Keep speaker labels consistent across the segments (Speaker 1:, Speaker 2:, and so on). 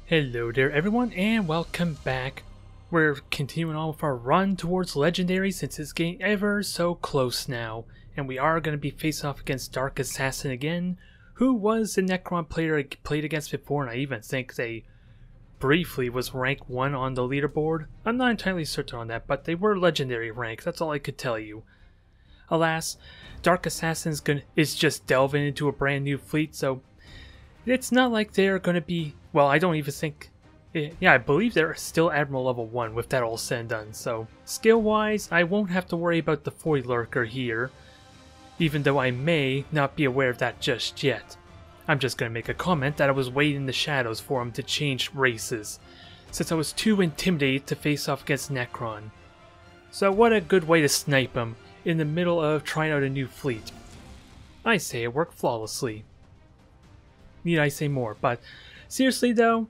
Speaker 1: Hello there everyone and welcome back. We're continuing on with our run towards Legendary since it's getting ever so close now. And we are going to be facing off against Dark Assassin again, who was the Necron player I played against before, and I even think they briefly was rank 1 on the leaderboard. I'm not entirely certain on that, but they were Legendary rank, that's all I could tell you. Alas, Dark Assassin is just delving into a brand new fleet, so it's not like they're going to be, well, I don't even think, yeah, I believe they're still Admiral level 1 with that all said and done, so skill-wise, I won't have to worry about the Foy Lurker here, even though I may not be aware of that just yet. I'm just going to make a comment that I was waiting in the shadows for him to change races, since I was too intimidated to face off against Necron. So what a good way to snipe him in the middle of trying out a new fleet. I say it worked flawlessly. Need I say more, but seriously though,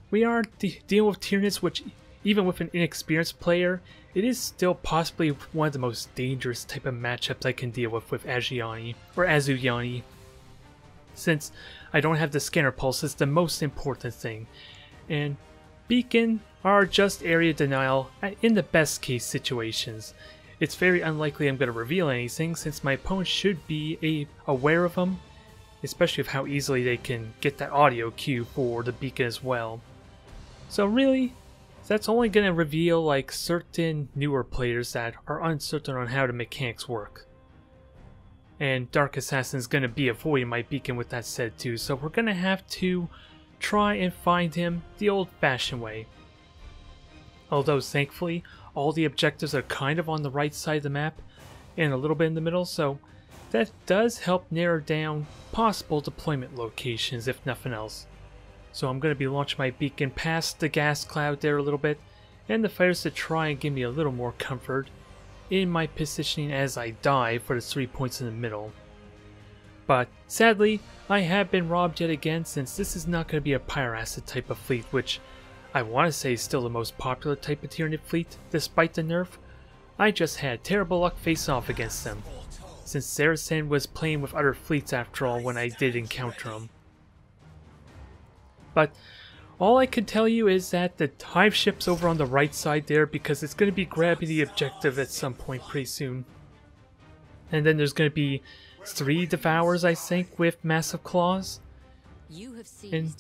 Speaker 1: we are dealing with Tyranids, which even with an inexperienced player, it is still possibly one of the most dangerous type of matchups I can deal with Asuryani. Since I don't have the scanner pulse, it's the most important thing, and beacon are just area denial in the best case situations. It's very unlikely I'm going to reveal anything since my opponent should be aware of them, especially of how easily they can get that audio cue for the beacon as well. So really, that's only going to reveal like certain newer players that are uncertain on how the mechanics work. And Dark Assassin is going to be avoiding my beacon with that said too, so we're going to have to try and find him the old-fashioned way. Although thankfully, all the objectives are kind of on the right side of the map and a little bit in the middle, so that does help narrow down possible deployment locations if nothing else. So I'm going to be launching my beacon past the gas cloud there a little bit, and the fighters to try and give me a little more comfort in my positioning as I dive for the 3 points in the middle. But sadly, I have been robbed yet again since this is not going to be a Pyracid type of fleet, which I want to say is still the most popular type of Tyranid fleet despite the nerf. I just had terrible luck facing off against them, since Saracen was playing with other fleets after all when I did encounter them. But all I can tell you is that the hive ship's over on the right side there because it's going to be grabbing the objective at some point pretty soon. And then there's going to be 3 Devours, I think, with massive claws. And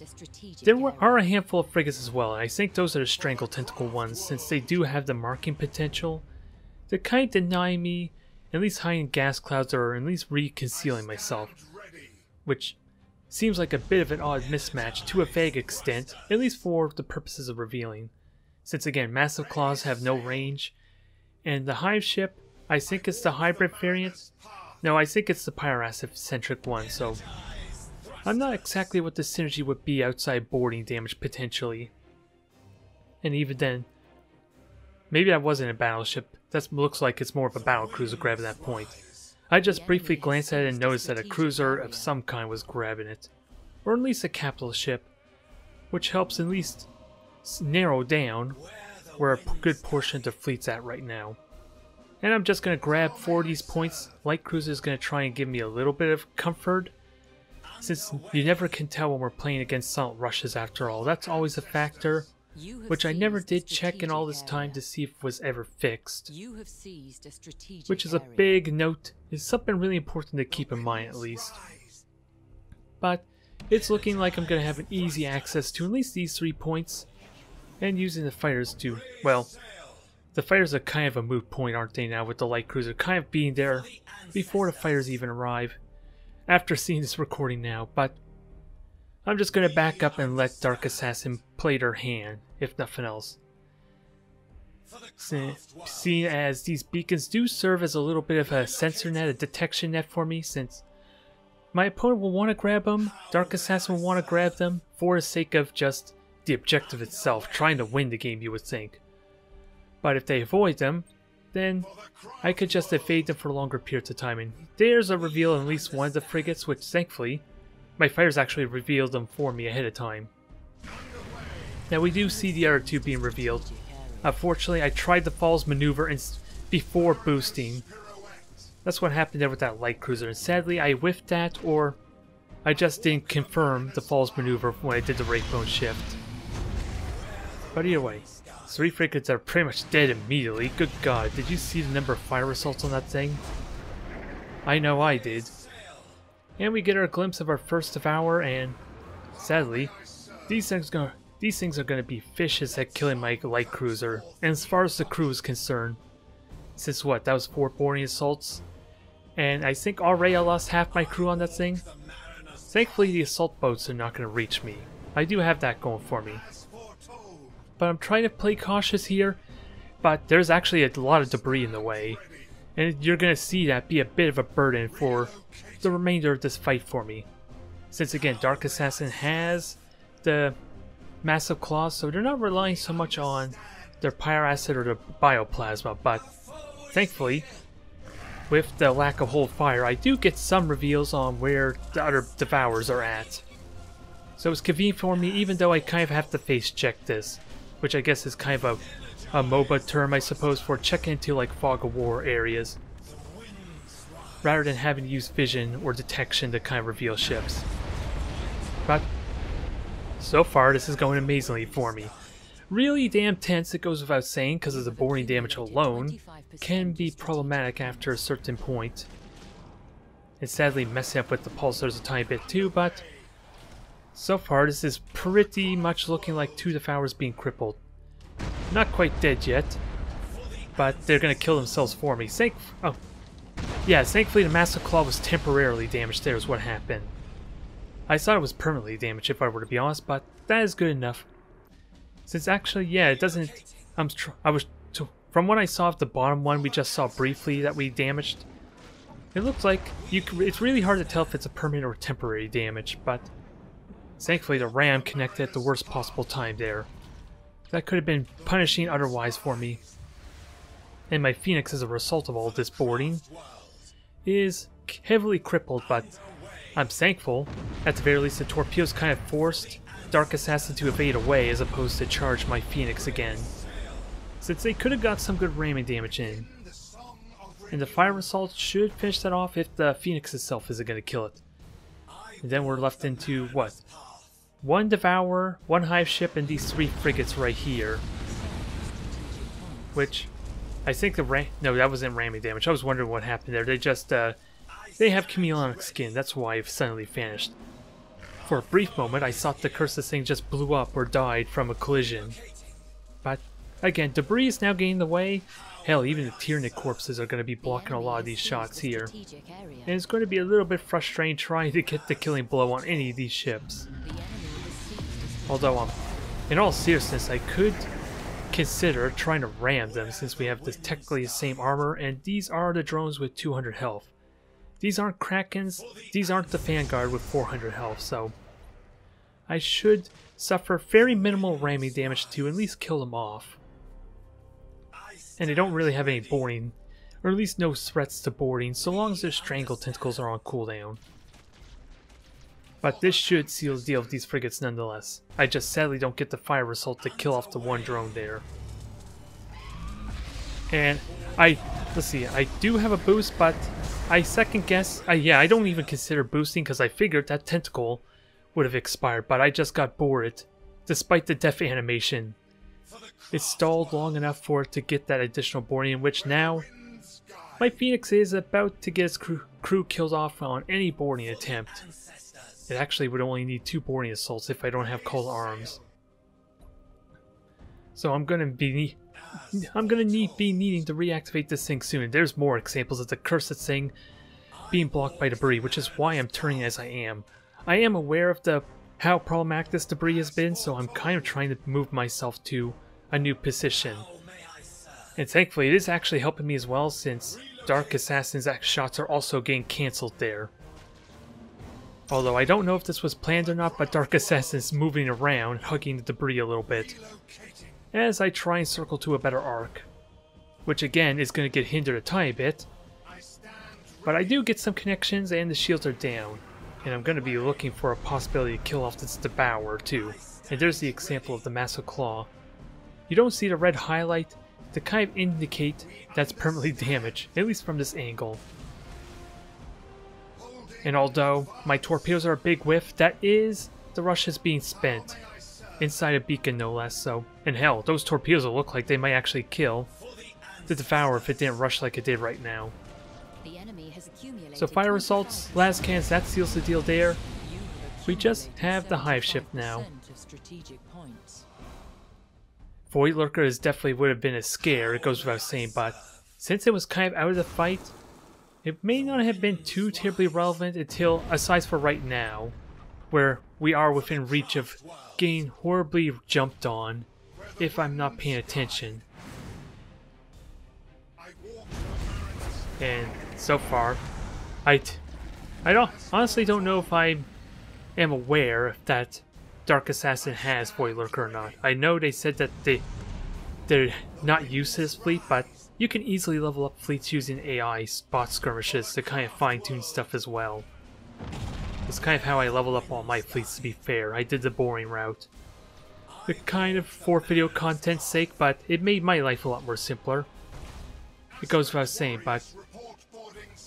Speaker 1: there are a handful of frigates as well, and I think those are the Strangle Tentacle ones since they do have the marking potential. They're kind of denying me at least hiding gas clouds or at least reconcealing myself, which seems like a bit of an odd mismatch to a vague extent, at least for the purposes of revealing. Since again, massive claws have no range, and the hive ship, I think it's the hybrid variant. No, I think it's the Pyracid-centric one, so I'm not exactly what the synergy would be outside boarding damage potentially. And even then, maybe that wasn't a battleship. That looks like it's more of a battlecruiser grabbing that point. I just briefly glanced at it and noticed that a cruiser of some kind was grabbing it. Or at least a capital ship, which helps at least narrow down where a good portion of the fleet's at right now. And I'm just going to grab 4 of these points. Light cruiser is going to try and give me a little bit of comfort, since you never can tell when we're playing against silent rushes after all. That's always a factor, which I never did check in all this time to see if it was ever fixed. Which is a big note, is something really important to keep in mind at least. But it's looking like I'm going to have an easy access to at least these 3 points, and using the fighters to, well, the fighters are kind of a moot point, aren't they now, with the light cruiser kind of being there before the fighters even arrive, after seeing this recording now, but I'm just going to back up and let Dark Assassin play their hand, if nothing else. Seeing as these beacons do serve as a little bit of a sensor net, a detection net for me, since my opponent will want to grab them, Dark Assassin will want to grab them, for the sake of just the objective itself, trying to win the game you would think. But if they avoid them, then I could just evade them for longer periods of time, and there's a reveal in at least one of the frigates, which thankfully my fighters actually revealed them for me ahead of time. Now we do see the other 2 being revealed. Unfortunately, I tried the falls maneuver before boosting. That's what happened there with that light cruiser, and sadly I whiffed that, or I just didn't confirm the falls maneuver when I did the Wraithbone shift. But either way, 3 frigates are pretty much dead immediately. Good god, did you see the number of fire assaults on that thing? I know I did. And we get our glimpse of our first Devour, and sadly, these things are going to be fishes at killing my light cruiser. And as far as the crew is concerned, since what, that was 4 boarding assaults? And I think already I lost half my crew on that thing. Thankfully the assault boats are not going to reach me. I do have that going for me. But I'm trying to play cautious here, but there's actually a lot of debris in the way. And you're going to see that be a bit of a burden for the remainder of this fight for me. Since again, Dark Assassin has the massive claws, so they're not relying so much on their pyre acid or their bioplasma, but thankfully, with the lack of hold fire, I do get some reveals on where the other Devours are at. So it's convenient for me, even though I kind of have to face check this, which I guess is kind of a MOBA term, I suppose, for checking into like fog of war areas, rather than having to use vision or detection to kind of reveal ships. But so far, this is going amazingly for me. Really damn tense, it goes without saying, because of the boarding damage alone can be problematic after a certain point. And sadly messing up with the pulsars a tiny bit too, but so far this is pretty much looking like 2 Devours being crippled. Not quite dead yet, but they're going to kill themselves for me. Thankfully the Massive Claw was temporarily damaged there is what happened. I thought it was permanently damaged if I were to be honest, but that is good enough. Since actually, yeah, it doesn't... From what I saw of the bottom one we just saw briefly that we damaged, it looks like it's really hard to tell if it's a permanent or temporary damage, but thankfully the ram connected at the worst possible time there. That could have been punishing otherwise for me. And my Phoenix, as a result of all this boarding, is heavily crippled, but I'm thankful. At the very least, the torpedoes kind of forced Dark Assassin to evade away as opposed to charge my Phoenix again, since they could have got some good ramming damage in. And the fire assault should finish that off if the Phoenix itself isn't going to kill it. And then we're left into, what? 1 Devourer, 1 Hive ship, and these 3 frigates right here. Which, I think no, that wasn't ramming damage. I was wondering what happened there. They just, they have chameleonic skin. That's why I've suddenly vanished. For a brief moment, I thought the cursed thing just blew up or died from a collision. But, again, debris is now getting in the way. Hell, even the Tyranid corpses are going to be blocking a lot of these shots here. And it's going to be a little bit frustrating trying to get the killing blow on any of these ships. Although, in all seriousness, I could consider trying to ram them since we have technically the same armor, and these are the drones with 200 health. These aren't Krakens, these aren't the Vanguard with 400 health, so I should suffer very minimal ramming damage to at least kill them off. And they don't really have any boarding, or at least no threats to boarding, so long as their strangle tentacles are on cooldown. But this should seal the deal with these frigates nonetheless. I just sadly don't get the fire assault to kill off the 1 drone there. And let's see, I do have a boost, but I second guess, I don't even consider boosting because I figured that tentacle would have expired, but I just got bored, despite the death animation. It stalled long enough for it to get that additional boarding, in which now my Phoenix is about to get its crew killed off on any boarding attempt. It actually would only need 2 boarding assaults if I don't have cold arms. So I'm gonna be needing to reactivate this thing soon. There's more examples of the cursed thing being blocked by debris, which is why I'm turning as I am. I am aware of how problematic this debris has been, so I'm kind of trying to move myself to a new position. And thankfully it is actually helping me as well, since Dark Assassin's shots are also getting cancelled there. Although I don't know if this was planned or not, but Dark Assassin's moving around, hugging the debris a little bit, as I try and circle to a better arc, which again is going to get hindered a tiny bit, but I do get some connections and the shields are down, and I'm going to be looking for a possibility to kill off this Devourer too. And there's the example of the Massive Claw. You don't see the red highlight to kind of indicate that's permanently damaged, at least from this angle. And although my torpedoes are a big whiff, that is the rushes being spent. inside a beacon no less, so... And hell, those torpedoes will look like they might actually kill the Devourer if it didn't rush like it did right now. So fire assaults, las cannons, that seals the deal there. We just have the hive ship now. Void Lurker is definitely would have been a scare, it goes without saying, but since it was kind of out of the fight, it may not have been too terribly relevant until, aside for right now, where we are within reach of getting horribly jumped on if I'm not paying attention. And so far, I honestly don't know if I am aware if that Dark Assassin has Void Lurker or not. I know they said that they're not used to this fleet, but you can easily level up fleets using AI spot skirmishes to kind of fine-tune stuff as well. It's kind of how I leveled up all my fleets, to be fair. I did the boring route. The kind of for video content's sake, but it made my life a lot more simpler. It goes without saying, but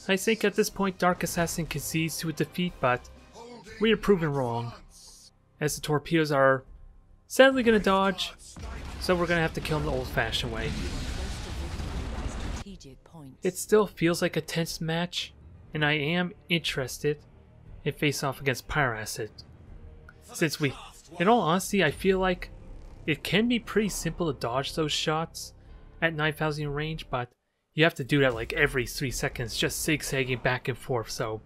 Speaker 1: I think at this point Dark Assassin concedes to a defeat, but we are proven wrong, as the torpedoes are sadly going to dodge, so we're going to have to kill them the old-fashioned way. It still feels like a tense match, and I am interested in face-off against Pyracid. Since in all honesty, I feel like it can be pretty simple to dodge those shots at 9,000 range, but you have to do that like every 3 seconds, just zigzagging back and forth, so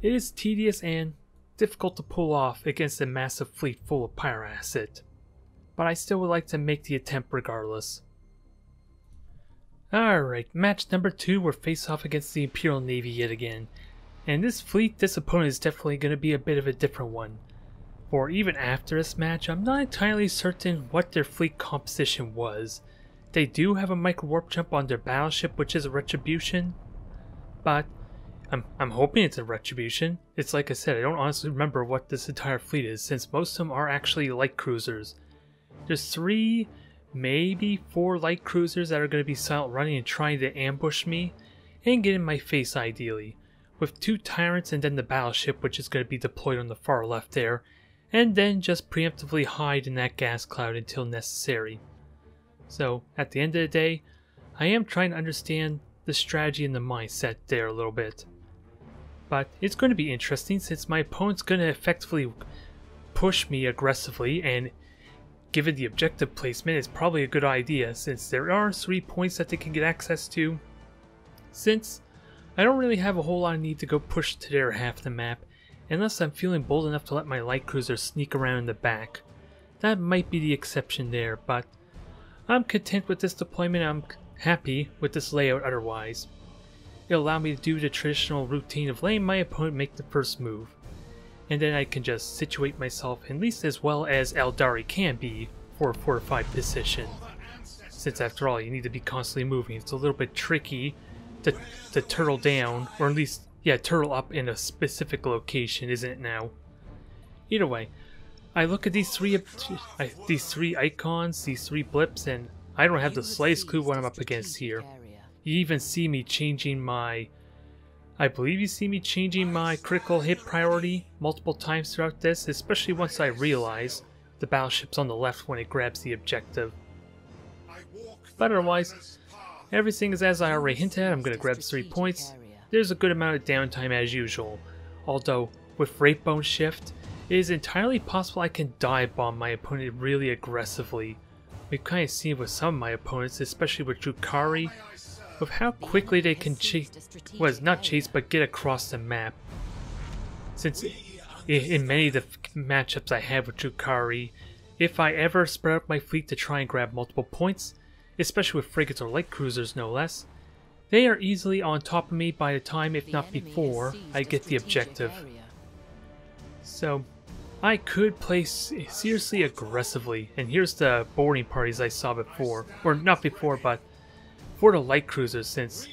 Speaker 1: it is tedious and difficult to pull off against a massive fleet full of Pyracid. But I still would like to make the attempt regardless. Alright, match number 2, we're face off against the Imperial Navy yet again. And this opponent is definitely going to be a bit of a different one. For even after this match, I'm not entirely certain what their fleet composition was. They do have a micro warp jump on their battleship, which is a Retribution, but I'm hoping it's a Retribution. It's like I said, I don't honestly remember what this entire fleet is, since most of them are actually light cruisers. There's 3, maybe 4 light cruisers that are going to be silent running and trying to ambush me and get in my face ideally, with 2 Tyrants and then the battleship, which is going to be deployed on the far left there, and then just preemptively hide in that gas cloud until necessary. So at the end of the day, I am trying to understand the strategy and the mindset there a little bit. But it's going to be interesting since my opponent's going to effectively push me aggressively, and given the objective placement, it's probably a good idea since there are 3 points that they can get access to. Since I don't really have a whole lot of need to go push to their half of the map, unless I'm feeling bold enough to let my light cruiser sneak around in the back. That might be the exception there, but I'm content with this deployment. I'm happy with this layout otherwise. It'll allow me to do the traditional routine of letting my opponent make the first move, and then I can just situate myself at least as well as Eldari can be for a fortified position. Since after all, you need to be constantly moving. It's a little bit tricky to turtle down, or at least, yeah, turtle up in a specific location, isn't it now? Either way, I look at these three icons, these 3 blips, and I don't have the slightest clue what I'm up against here. You even see me changing my... I believe you see me changing my critical hit priority multiple times throughout this, especially once I realize the battleship's on the left when it grabs the objective. But otherwise, everything is as I already hinted at. I'm going to grab 3 points. There's a good amount of downtime as usual, although with Rape Bone Shift, it is entirely possible I can dive bomb my opponent really aggressively. We've kind of seen with some of my opponents, especially with Drukhari, with how quickly they can not chase, but get across the map. Since in many of the matchups I have with Drukhari, if I ever spread out my fleet to try and grab multiple points, especially with frigates or light cruisers no less, they are easily on top of me by the time, if not before, I get the objective. So I could play seriously aggressively, and here's the boarding parties I saw before, or not before, but for the light cruisers, since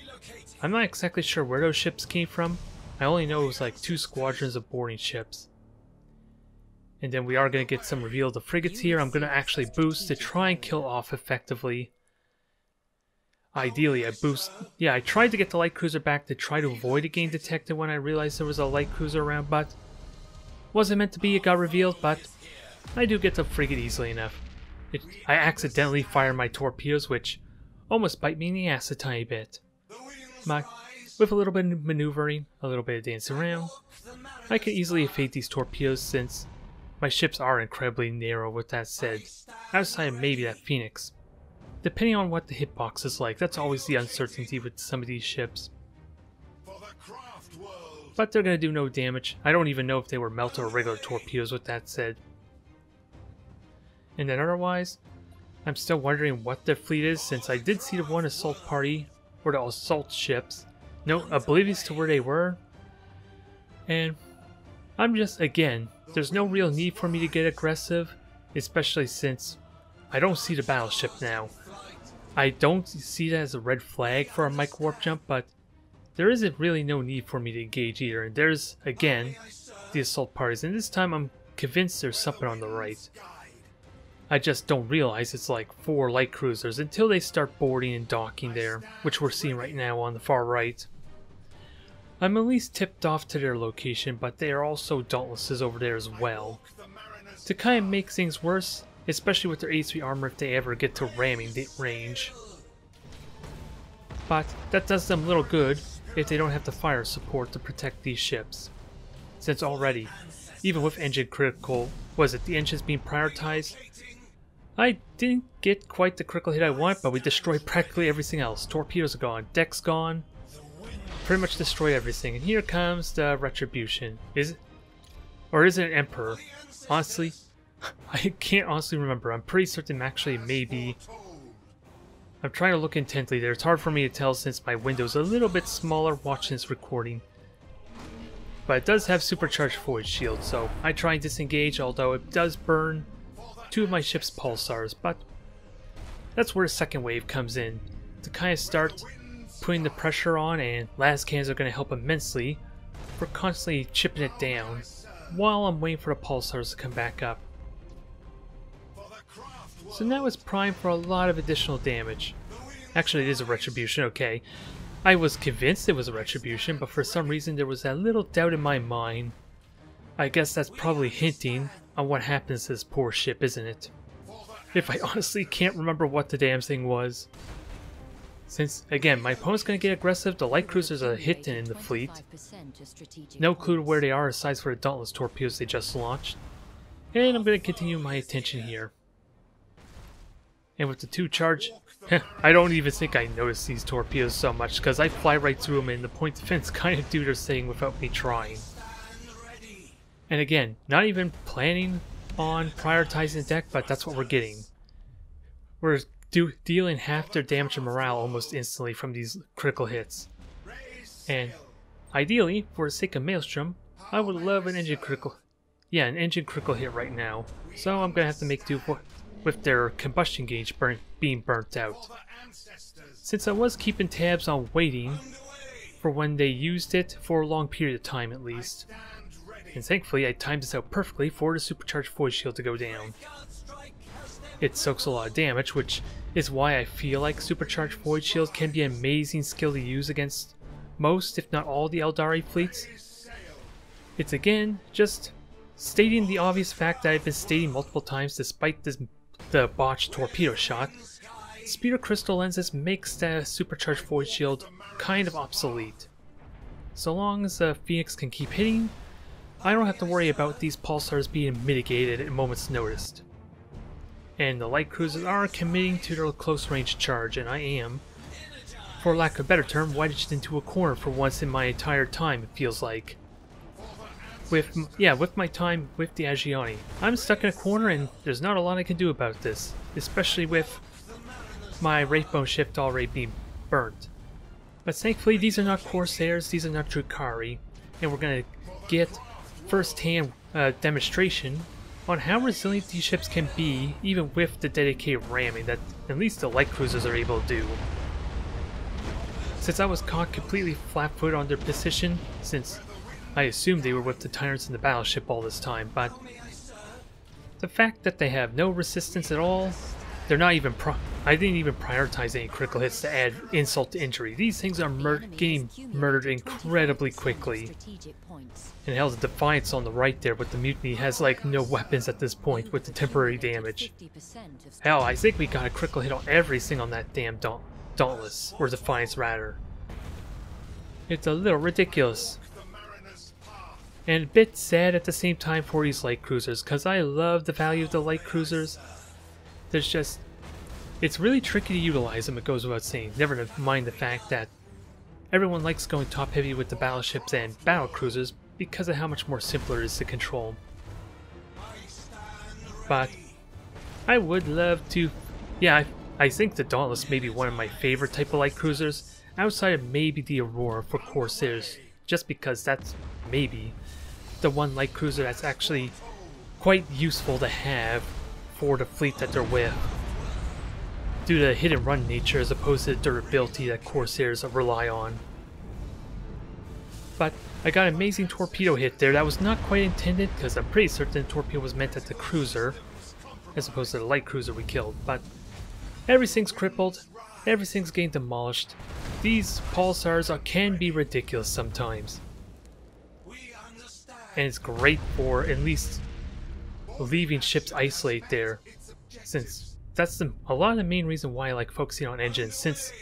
Speaker 1: I'm not exactly sure where those ships came from. I only know it was like 2 squadrons of boarding ships. And then we are going to get some reveal of the frigates here. I'm going to actually boost to try and kill off effectively. Ideally, I tried to get the light cruiser back to try to avoid it getting detected when I realized there was a light cruiser around, but wasn't meant to be. It got revealed, but I do get to frig it easily enough. I accidentally fire my torpedoes, which almost bite me in the ass a tiny bit. With a little bit of maneuvering, a little bit of dancing around, I can easily evade these torpedoes since my ships are incredibly narrow. With that said, outside of maybe that Phoenix. Depending on what the hitbox is like, that's always the uncertainty with some of these ships. But they're going to do no damage. I don't even know if they were melt or regular torpedoes with that said. And then otherwise, I'm still wondering what their fleet is since I did see the one assault party, or the assault ships. No, oblivious to where they were. And I'm just, again, there's no real need for me to get aggressive, especially since I don't see the battleship now. I don't see that as a red flag for a micro warp jump, but there isn't really no need for me to engage either. And there's, again, the assault parties, and this time I'm convinced there's something on the right. I just don't realize it's like 4 light cruisers until they start boarding and docking there, which we're seeing right now on the far right. I'm at least tipped off to their location, but they are also dauntlesses over there as well. To kind of make things worse, especially with their A3 armor if they ever get to ramming range. But that does them little good if they don't have the fire support to protect these ships. Since already, even with engine critical, the engines being prioritized? I didn't get quite the critical hit I want, but we destroyed practically everything else. Torpedoes are gone, deck's gone. Pretty much destroyed everything, and here comes the Retribution. Is it? Or is it an Emperor? Honestly, I can't honestly remember. I'm pretty certain actually maybe. I'm trying to look intently there. It's hard for me to tell since my window's a little bit smaller watching this recording. But it does have supercharged void shield, so I try and disengage, although it does burn 2 of my ship's pulsars, but that's where the second wave comes in to kind of start putting the pressure on, and las cannons are going to help immensely for constantly chipping it down while I'm waiting for the pulsars to come back up. So now it's primed for a lot of additional damage. Actually, it is a Retribution, okay. I was convinced it was a Retribution, but for some reason there was that little doubt in my mind. I guess that's probably hinting on what happens to this poor ship, isn't it? If I honestly can't remember what the damn thing was. Since, again, my opponent's going to get aggressive, the light cruisers are hidden in the fleet. No clue where they are aside for the dauntless torpedoes they just launched. And I'm going to continue my attention here. And with the 2 charge, I don't even think I noticed these torpedoes so much because I fly right through them and the point defense kind of do their thing without me trying. And again, not even planning on prioritizing the deck, but that's what we're getting. We're dealing half their damage and morale almost instantly from these critical hits. And ideally, for the sake of Maelstrom, I would love an engine critical. Yeah, an engine critical hit right now. So I'm gonna have to make do with their combustion gauge being burnt out. Since I was keeping tabs on waiting for when they used it for a long period of time at least. And thankfully I timed this out perfectly for the supercharged void shield to go down. It soaks a lot of damage, which is why I feel like supercharged void shield can be an amazing skill to use against most, if not all, the Eldari fleets. It's again just stating the obvious fact that I've been stating multiple times despite the botched torpedo shot. Speeder crystal lenses makes the supercharged void shield kind of obsolete. So long as the Phoenix can keep hitting, I don't have to worry about these pulsars being mitigated at a moment's notice. And the light cruisers are committing to their close range charge, and I am, for lack of a better term, wedged into a corner for once in my entire time, it feels like. With my time with the Asuryani. I'm stuck in a corner and there's not a lot I can do about this, especially with my Wraithbone ship already being burnt. But thankfully these are not Corsairs, these are not Drukhari, and we're going to get first-hand demonstration on how resilient these ships can be even with the dedicated ramming that at least the light cruisers are able to do. Since I was caught completely flat-footed on their position, since I assumed they were with the Tyranids in the battleship all this time, but the fact that they have no resistance at all they're not even I didn't even prioritize any critical hits to add insult to injury. These things are getting murdered incredibly quickly. And hell, the Defiance on the right there with the Mutiny has like no weapons at this point with the temporary damage. Hell, I think we got a critical hit on everything on that damn Dauntless, or Defiance rather. It's a little ridiculous. And a bit sad at the same time for these light cruisers, because I love the value of the light cruisers. There's just... it's really tricky to utilize them, it goes without saying. Never to mind the fact that everyone likes going top heavy with the battleships and battle cruisers because of how much more simpler it is to control. But I would love to... yeah, I think the Dauntless may be one of my favorite type of light cruisers, outside of maybe the Aurora for Corsairs, just because that's maybe the one light cruiser that's actually quite useful to have for the fleet that they're with, due to the hit and run nature as opposed to the durability that Corsairs rely on. But I got an amazing torpedo hit there. That was not quite intended, because I'm pretty certain the torpedo was meant at the cruiser as opposed to the light cruiser we killed. But everything's crippled, everything's getting demolished. These pulsars can be ridiculous sometimes, and it's great for at least leaving ships isolate there, since that's a lot of the main reason why I like focusing on engines, since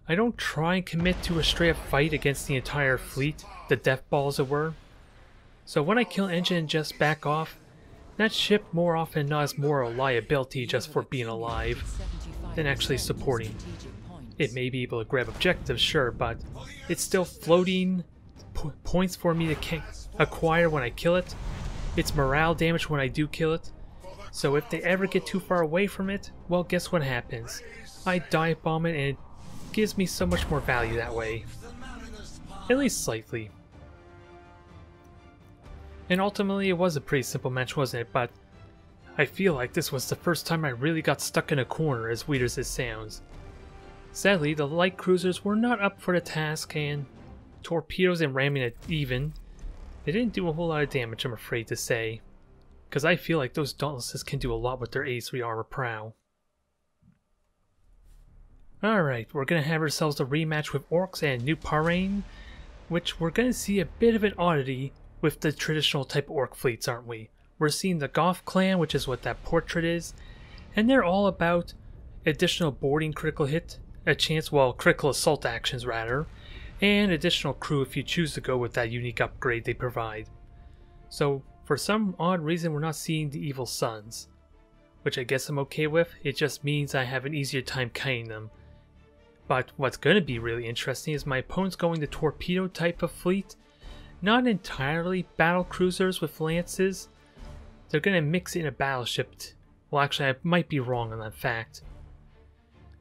Speaker 1: I don't try and commit to a straight up fight against the entire fleet, the death ball as it were. So when I kill an engine and just back off, that ship more often than not is more a liability just for being alive than actually supporting. It may be able to grab objectives, sure, but it's still floating points for me to acquire when I kill it. It's morale damage when I do kill it. So if they ever get too far away from it, well, guess what happens? I dive bomb it, and it gives me so much more value that way. At least slightly. And ultimately it was a pretty simple match, wasn't it? But I feel like this was the first time I really got stuck in a corner, as weird as it sounds. Sadly, the light cruisers were not up for the task, and torpedoes and ramming it even, they didn't do a whole lot of damage, I'm afraid to say. Because I feel like those Dauntlesses can do a lot with their A3 armor prow. Alright, we're going to have ourselves a rematch with Orks and New Parain, which we're going to see a bit of an oddity with the traditional type Ork fleets, aren't we? We're seeing the Goth clan, which is what that portrait is, and they're all about additional boarding critical hit, a chance, well, critical assault actions rather, and additional crew if you choose to go with that unique upgrade they provide. So, for some odd reason, we're not seeing the Evil Sons, which I guess I'm okay with. It just means I have an easier time kiting them. But what's going to be really interesting is my opponent's going the torpedo type of fleet, not entirely battle cruisers with lances. They're going to mix in a battleship. Well, actually, I might be wrong on that fact.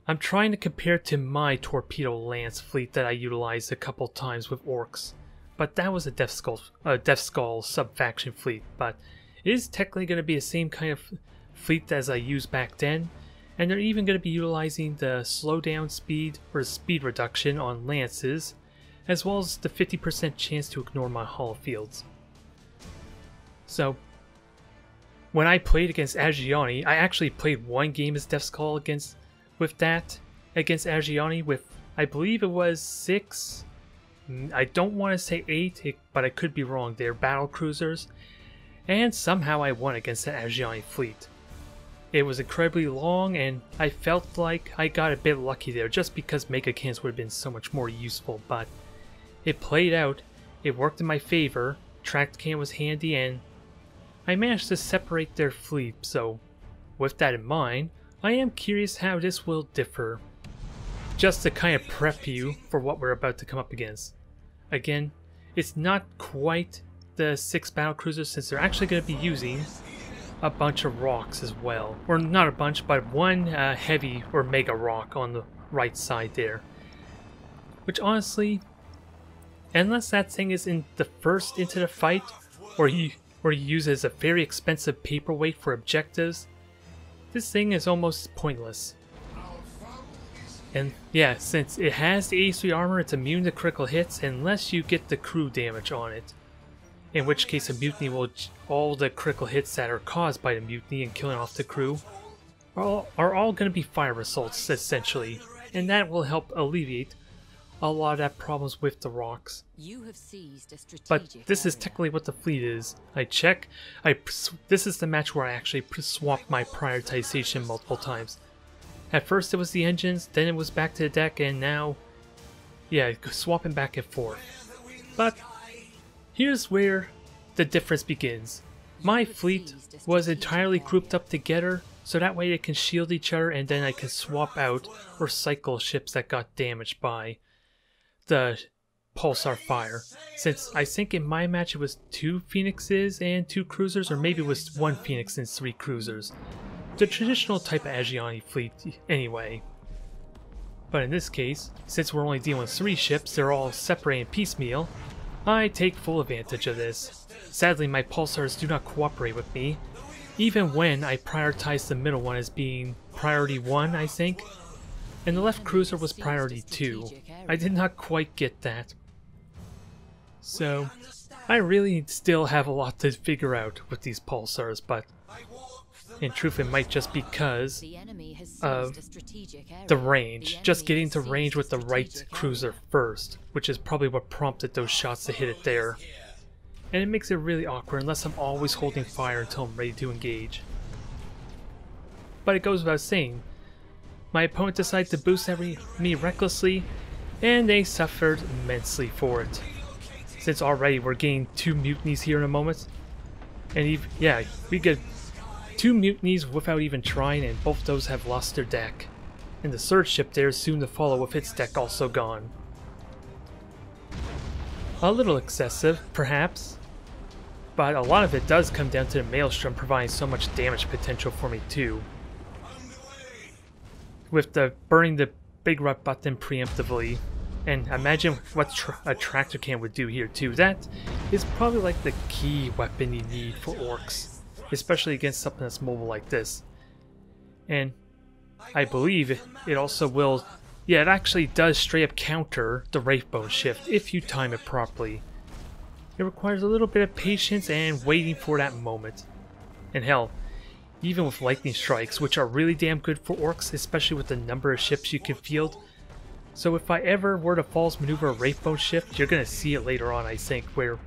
Speaker 1: I'm trying to compare it to my torpedo lance fleet that I utilized a couple times with Orks, but that was a Death Skull sub-faction fleet. But it is technically going to be the same kind of fleet as I used back then, and they're even going to be utilizing the slowdown speed or speed reduction on lances, as well as the 50% chance to ignore my hull fields. So, when I played against Asuryani, I actually played one game as Death Skull against Asuryani with, I believe it was 6, I don't want to say 8, but I could be wrong, they're battle cruisers, and somehow I won against the Asuryani fleet. It was incredibly long, and I felt like I got a bit lucky there, just because Mega Cannons would have been so much more useful, but it played out, it worked in my favor, tracked cannon was handy, and I managed to separate their fleet. So with that in mind, I am curious how this will differ, just to kind of prep you for what we're about to come up against. Again, it's not quite the 6 battlecruisers, since they're actually going to be using a bunch of rocks as well. Or not a bunch, but one heavy or mega rock on the right side there. Which honestly, unless that thing is in the first into the fight, or you use it as a very expensive paperweight for objectives, this thing is almost pointless. And yeah, since it has the A3 armor, it's immune to critical hits unless you get the crew damage on it. In which case a mutiny will all the critical hits that are caused by the mutiny and killing off the crew. are all going to be fire assaults, essentially, and that will help alleviate a lot of that problems with the rocks. But this is technically what the fleet is. This is the match where I actually swapped my prioritization multiple times. At first it was the engines, then it was back to the deck, and now, yeah, swapping back and forth. But here's where the difference begins. My fleet was entirely grouped up together, so that way they can shield each other, and then I can swap out or cycle ships that got damaged by the pulsar fire. Since I think in my match it was 2 Phoenixes and 2 cruisers, or maybe it was 1 Phoenix and 3 cruisers. The traditional type of Asuryani fleet anyway. But in this case, since we're only dealing with 3 ships, they're all separated piecemeal, I take full advantage of this. Sadly, my pulsars do not cooperate with me, even when I prioritize the middle one as being priority 1, I think, and the left cruiser was priority 2. I did not quite get that. So, I really still have a lot to figure out with these pulsars, but in truth it might just be because of the range. Just getting to range with the right cruiser first, which is probably what prompted those shots to hit it there. And it makes it really awkward unless I'm always holding fire until I'm ready to engage. But it goes without saying, my opponent decided to boost me recklessly, and they suffered immensely for it. Since already we're getting 2 mutinies here in a moment, and yeah, we get 2 mutinies without even trying, and both those have lost their deck. And the third ship there is soon to follow with its deck also gone. A little excessive, perhaps, but a lot of it does come down to the Maelstrom providing so much damage potential for me too. With the burning the big red button preemptively, and imagine what a tractor can would do here too. That is probably like the key weapon you need for Orks, especially against something that's mobile like this. And I believe it also will, yeah, it actually does straight up counter the Wraithbone shift if you time it properly. It requires a little bit of patience and waiting for that moment. And hell, even with lightning strikes, which are really damn good for Orks, especially with the number of ships you can field. So if I ever were to false maneuver a Wraithbone shift, you're gonna see it later on, I think, where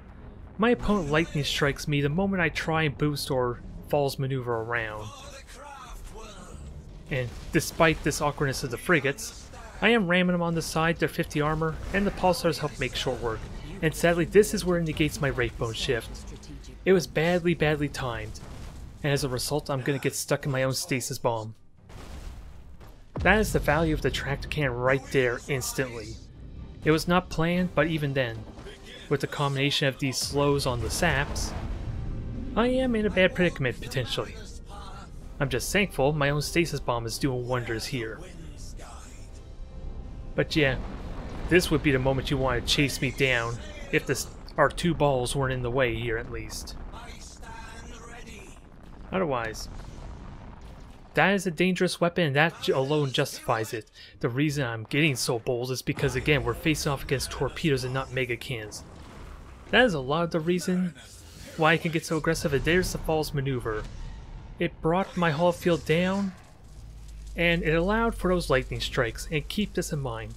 Speaker 1: my opponent lightning strikes me the moment I try and boost or falls maneuver around. And despite this awkwardness of the frigates, I am ramming them on the side, they're 50 armor, and the pulsars help make short work. And sadly, this is where it negates my Wraithbone shift. It was badly timed, and as a result I'm gonna get stuck in my own stasis bomb. That is the value of the tractor cannon right there instantly. It was not planned, but even then, with the combination of these slows on the saps, I am in a bad predicament potentially. I'm just thankful my own stasis bomb is doing wonders here. But yeah, this would be the moment you want to chase me down, if our 2 balls weren't in the way here at least. Otherwise, that is a dangerous weapon, and that alone justifies it. The reason I'm getting so bold is because, again, we're facing off against torpedoes and not mega cannons. That is a lot of the reason why I can get so aggressive, and there's the false maneuver. It brought my hull field down, and it allowed for those lightning strikes, and keep this in mind.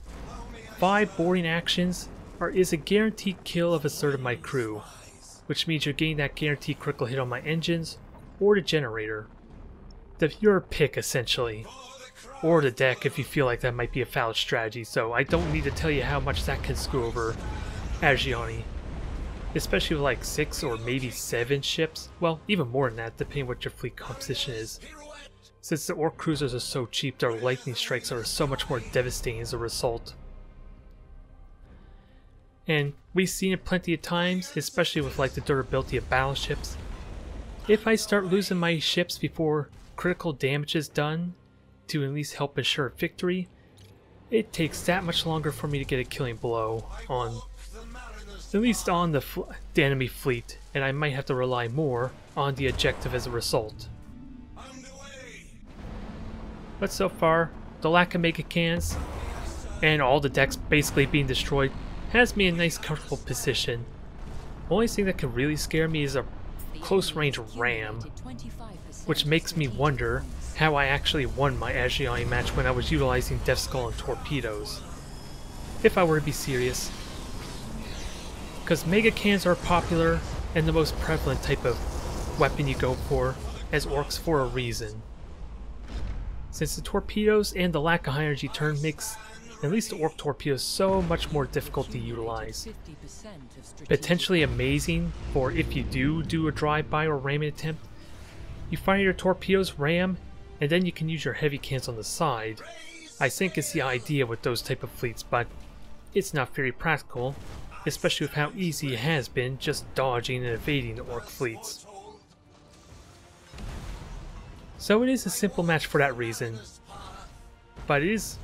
Speaker 1: 5 boarding actions is a guaranteed kill of a third of my crew, which means you're getting that guaranteed critical hit on my engines, or the generator. Your pick, essentially. Or the deck if you feel like that might be a foul strategy, so I don't need to tell you how much that can screw over Asuryani. Especially with like 6 or maybe 7 ships, well, even more than that, depending what your fleet composition is. Since the Ork cruisers are so cheap, their lightning strikes are so much more devastating as a result. And we've seen it plenty of times, especially with like the durability of battleships. If I start losing my ships before critical damage is done, to at least help ensure victory, it takes that much longer for me to get a killing blow on, at least on the enemy fleet, and I might have to rely more on the objective as a result. But so far, the lack of mega cannons and all the decks basically being destroyed has me in a nice comfortable position. The only thing that could really scare me is a close range ram, which makes me wonder how I actually won my Asuryani match when I was utilizing Death Skull and torpedoes. If I were to be serious. Because Mega Cannons are popular and the most prevalent type of weapon you go for as Orks for a reason. Since the torpedoes and the lack of high energy turn makes at least the Ork torpedoes so much more difficult to utilize. Potentially amazing for if you do a drive-by or ramming attempt. You fire your torpedoes, ram, and then you can use your heavy cannons on the side. I think it's the idea with those type of fleets, but it's not very practical, especially with how easy it has been just dodging and evading the Ork fleets. So it is a simple match for that reason, but it is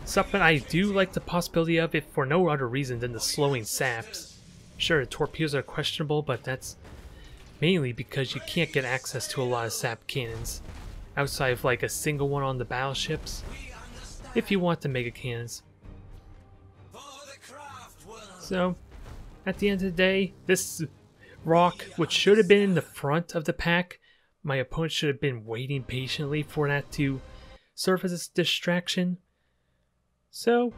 Speaker 1: something I do like the possibility of, if for no other reason than the slowing saps. Sure, the torpedoes are questionable, but that's mainly because you can't get access to a lot of sap cannons, outside of like a single one on the battleships, if you want the mega cannons. So, at the end of the day, this rock, which should have been in the front of the pack, my opponent should have been waiting patiently for that to serve as a distraction. So,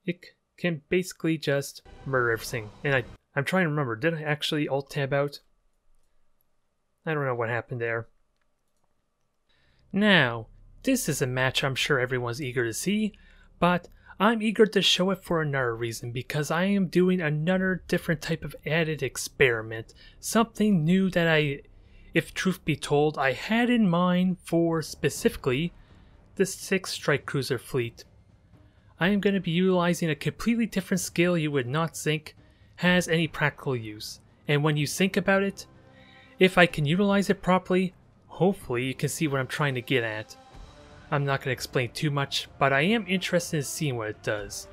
Speaker 1: it can basically just murder everything. And I'm trying to remember, did I actually alt-tab out? I don't know what happened there. Now, this is a match I'm sure everyone's eager to see, but I'm eager to show it for another reason, because I am doing another different type of added experiment. Something new that I, if truth be told, I had in mind for specifically the 6th Strike Cruiser fleet. I am going to be utilizing a completely different skill you would not think has any practical use. And when you think about it, if I can utilize it properly, hopefully you can see what I'm trying to get at. I'm not going to explain too much, but I am interested in seeing what it does.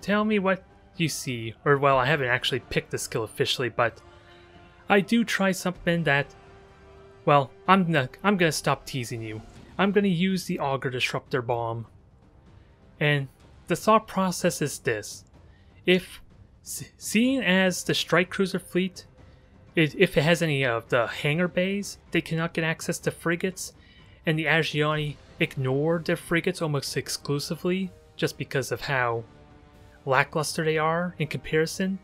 Speaker 1: Tell me what you see, or well, I haven't actually picked the skill officially, but I do try something that, well, I'm going to stop teasing you. I'm going to use the Auger Disruptor Bomb. And the thought process is this: if seeing as the Strike Cruiser fleet, if it has any of the hangar bays, they cannot get access to frigates, and the Asuryani ignore their frigates almost exclusively just because of how lackluster they are in comparison,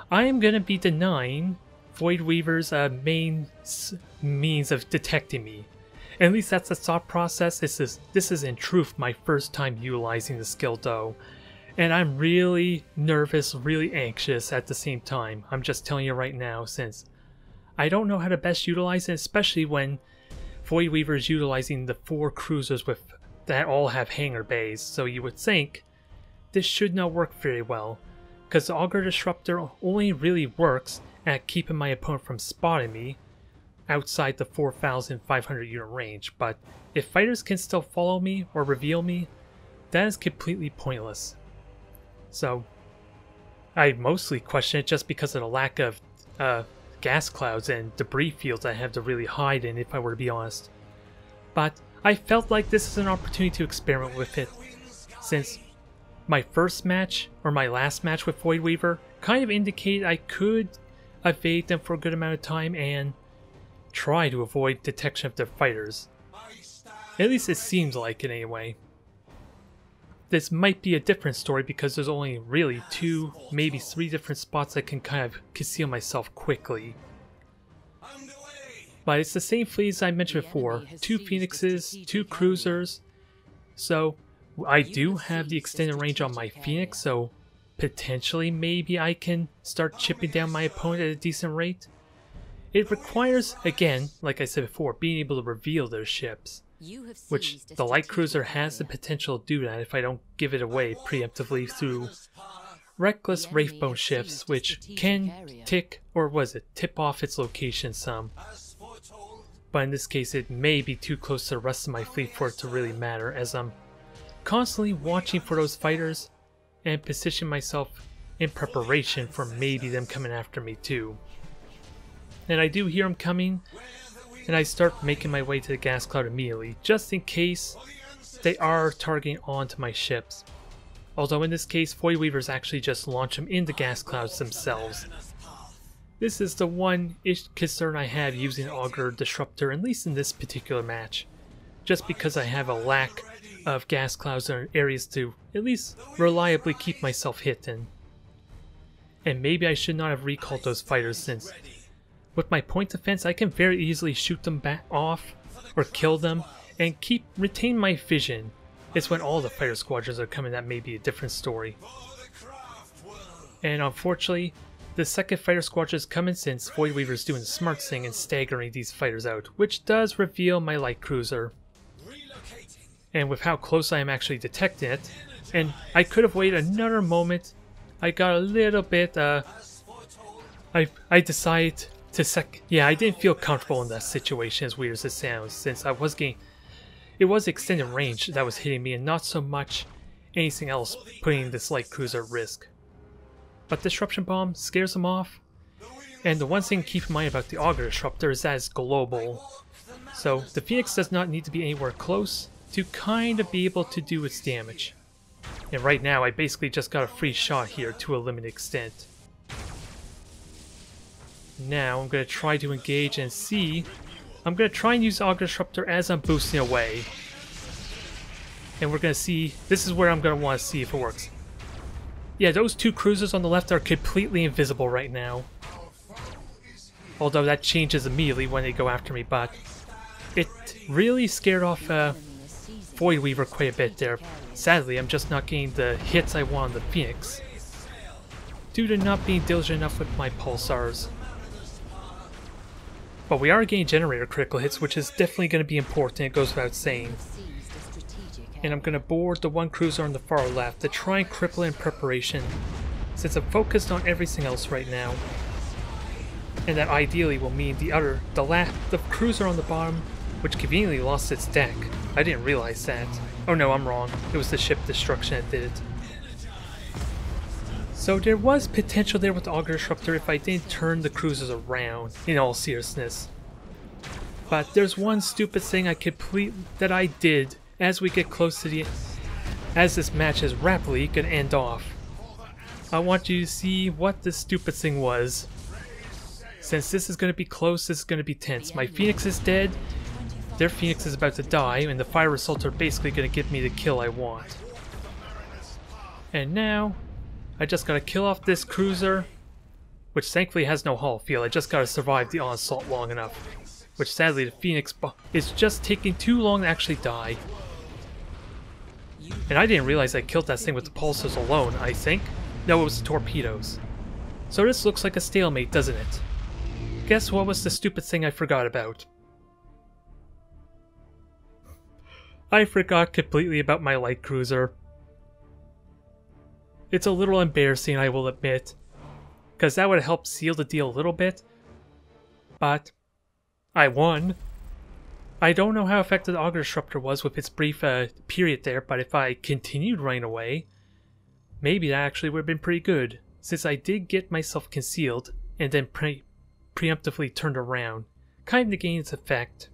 Speaker 1: I am going to be denying Void Weaver's main means of detecting me. At least that's the thought process. This is in truth my first time utilizing the skill though, and I'm really nervous, really anxious at the same time. I'm just telling you right now, since I don't know how to best utilize it, especially when Void Weaver is utilizing the 4 cruisers that all have hangar bays, so you would think this should not work very well, because the Auger Disruptor only really works at keeping my opponent from spotting me outside the 4,500 unit range, but if fighters can still follow me or reveal me, that is completely pointless. So I mostly question it just because of the lack of gas clouds and debris fields I have to really hide in, if I were to be honest. But I felt like this is an opportunity to experiment with it, since my first match, or my last match with Void Weaver, kind of indicated I could evade them for a good amount of time and try to avoid detection of their fighters. At least it seems like it anyway. This might be a different story because there's only really 2, maybe 3 different spots I can kind of conceal myself quickly. But it's the same fleet as I mentioned before, 2 Phoenixes, 2 Cruisers, so I do have the extended range on my Phoenix, so potentially maybe I can start chipping down my opponent at a decent rate. It requires, again, like I said before, being able to reveal their ships, which the light cruiser has the potential to do that if I don't give it away preemptively through reckless Wraithbone ships, which can tip off its location some. But in this case it may be too close to the rest of my fleet for it to really matter, as I'm constantly watching for those fighters and position myself in preparation for maybe them coming after me too. And I do hear them coming, and I start making my way to the gas cloud immediately, just in case they are targeting onto my ships. Although in this case, Void Weavers actually just launch them into gas clouds themselves. This is the one concern I have using Augur Disruptor, at least in this particular match. Just because I have a lack of gas clouds or areas to at least reliably keep myself hit in. And maybe I should not have recalled those fighters, since with my point defense I can very easily shoot them back off or kill them and retain my vision. It's when all the fighter squadrons are coming that may be a different story. And unfortunately, the second fighter squadron is coming since Voidweaver's doing the smart thing and staggering these fighters out, which does reveal my light cruiser. And with how close I am actually detecting it, and I could have waited another moment, I got a little bit, I decided to yeah, I didn't feel comfortable in that situation, as weird as it sounds, since it was extended range that was hitting me and not so much anything else putting this light cruiser at risk. But Disruption Bomb scares them off, and the one thing to keep in mind about the Augur Disruptor is that it's global. So the Phoenix does not need to be anywhere close to kind of be able to do its damage. And right now I basically just got a free shot here to a limited extent. Now I'm going to try to engage and see. I'm going to try and use Augur Disruptor as I'm boosting away. And we're going to see, this is where I'm going to want to see if it works. Yeah, those two cruisers on the left are completely invisible right now. Although that changes immediately when they go after me, but it really scared off Voidweaver quite a bit there. Sadly, I'm just not getting the hits I want on the Phoenix, due to not being diligent enough with my pulsars. But we are getting generator critical hits, which is definitely going to be important, it goes without saying. And I'm going to board the one cruiser on the far left to try and cripple it in preparation, since I'm focused on everything else right now. And that ideally will mean the cruiser on the bottom, which conveniently lost its deck. I didn't realize that. Oh no, I'm wrong. It was the ship destruction that did it. So there was potential there with the Augur Disruptor if I didn't turn the cruisers around, in all seriousness. But there's one stupid thing that I did as we get close to as this match is rapidly gonna end off. I want you to see what this stupid thing was. Since this is gonna be close, this is gonna be tense. My Phoenix is dead, their Phoenix is about to die, and the fire assaults are basically gonna give me the kill I want. And now, I just gotta kill off this cruiser, which thankfully has no hull field. I just gotta survive the onslaught long enough. Which sadly the Phoenix is just taking too long to actually die. And I didn't realize I killed that thing with the pulsars alone, I think. No, it was the torpedoes. So this looks like a stalemate, doesn't it? Guess what was the stupid thing I forgot about? I forgot completely about my light cruiser. It's a little embarrassing, I will admit, because that would help seal the deal a little bit, but I won. I don't know how effective the Augur Disruptor was with its brief period there, but if I continued running away, maybe that actually would have been pretty good, since I did get myself concealed and then preemptively turned around, kind of negating its effect.